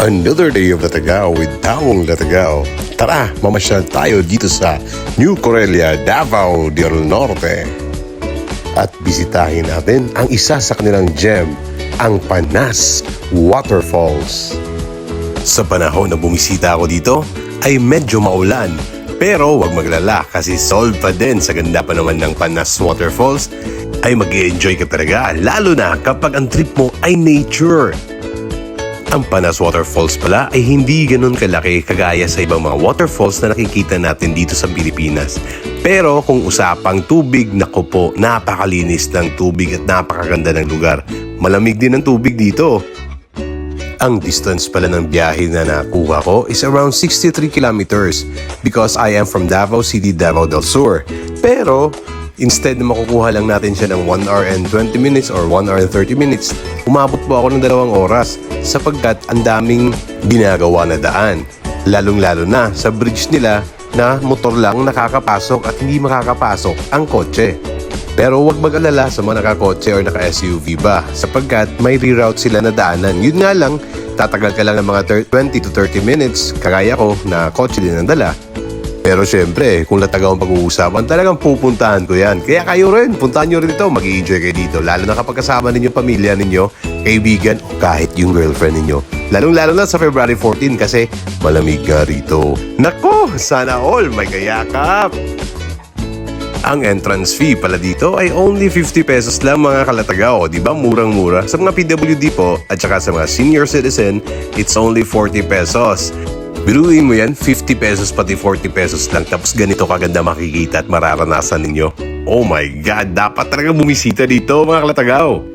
Another day of Latagao with Tawong Latagao. Tara, mamasyal tayo dito sa New Corellia, Davao del Norte. At bisitahin natin ang isa sa kanilang gem, ang Panas Waterfalls. Sa panahon na bumisita ako dito, ay medyo maulan. Pero wag maglala kasi solve pa din sa ganda pa naman ng Panas Waterfalls ay mag-i-enjoy ka talaga, lalo na kapag ang trip mo ay nature. Ang Panas Waterfalls pala ay hindi ganun kalaki kagaya sa ibang mga waterfalls na nakikita natin dito sa Pilipinas. Pero kung usapang tubig, naku po, napakalinis ng tubig at napakaganda ng lugar. Malamig din ang tubig dito. Ang distance pala ng biyahe na nakuha ko is around 63 kilometers because I am from Davao City, Davao del Sur. Pero instead na makukuha lang natin siya ng 1 hour and 20 minutes or 1 hour and 30 minutes, umabot po ako ng 2 oras sapagkat ang daming ginagawa na daan. Lalong-lalo na sa bridge nila na motor lang nakakapasok at hindi makakapasok ang kotse. Pero huwag mag-alala sa mga naka-kotse or naka-SUV ba sapagkat may reroute sila na daanan. Yun nga lang, tatagal ka lang ng mga 20 to 30 minutes kagaya ko na kotse din ang dala. Pero syempre, kung Latagao ang pag-uusapan, talagang pupuntahan ko yan. Kaya kayo rin, puntahan nyo rin ito, mag-i-enjoy kayo dito. Lalo na kapag kasama ninyo pamilya ninyo, kaibigan, o kahit yung girlfriend ninyo. Lalong-lalo na sa February 14 kasi malamig nga rito. Nako, sana all may kayakap! Ang entrance fee pala dito ay only 50 pesos lang mga kalatagao, di ba? Murang-mura. Sa mga PWD po at saka sa mga senior citizen, it's only 40 pesos. Biruin mo yan, 50 pesos pati 40 pesos lang tapos ganito kaganda makikita at mararanasan ninyo. Oh my God, dapat talaga bumisita dito mga kalatagaw.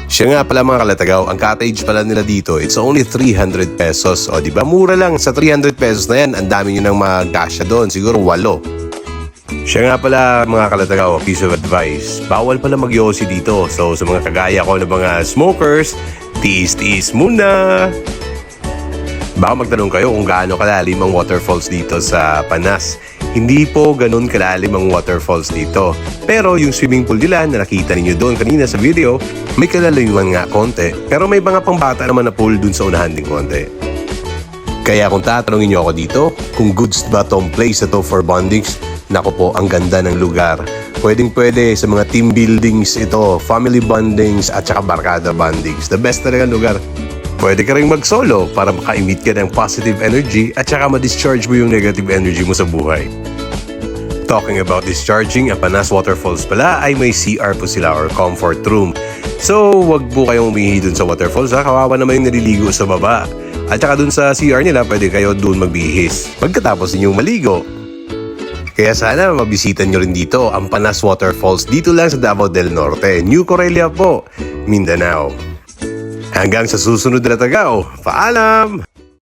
Siya nga pala mga kalatagaw, ang cottage pala nila dito, it's only 300 pesos. O diba, mura lang, sa 300 pesos na yan, ang dami nyo nang mag-gasya doon, siguro 8. Siya nga pala mga kalatagaw, piece of advice, bawal pala mag-yosi dito. So sa mga kagaya ko na mga smokers, tiis-tiis muna. Baka magtanong kayo kung gaano kalalim ang waterfalls dito sa Panas. Hindi po ganun kalalim ang waterfalls dito. Pero yung swimming pool nila na nakita ninyo doon kanina sa video, may kalaliman nga konti. Pero may mga pangbata naman na pool dun sa unahan din konti. Kaya kung tatanungin nyo ako dito, kung goods ba tong place na to for bondings, naku po, ang ganda ng lugar. Pwedeng-pwede sa mga team buildings ito, family bondings at saka barkada bondings. The best talaga lugar. Pwede ka rin mag-solo para maka-emit ka ng positive energy at saka ma-discharge mo yung negative energy mo sa buhay. Talking about discharging, ang Panas Waterfalls pala ay may CR po sila or comfort room. So, wag po kayong umihi dun sa waterfalls ha, kawawa naman yung naliligo sa baba. At saka dun sa CR nila, pwede kayo dun magbihis pagkatapos ninyong maligo. Kaya sana mabisita nyo rin dito ang Panas Waterfalls dito lang sa Davao del Norte, New Corellia po, Mindanao. Hanggang sa susunod na Latagao, paalam!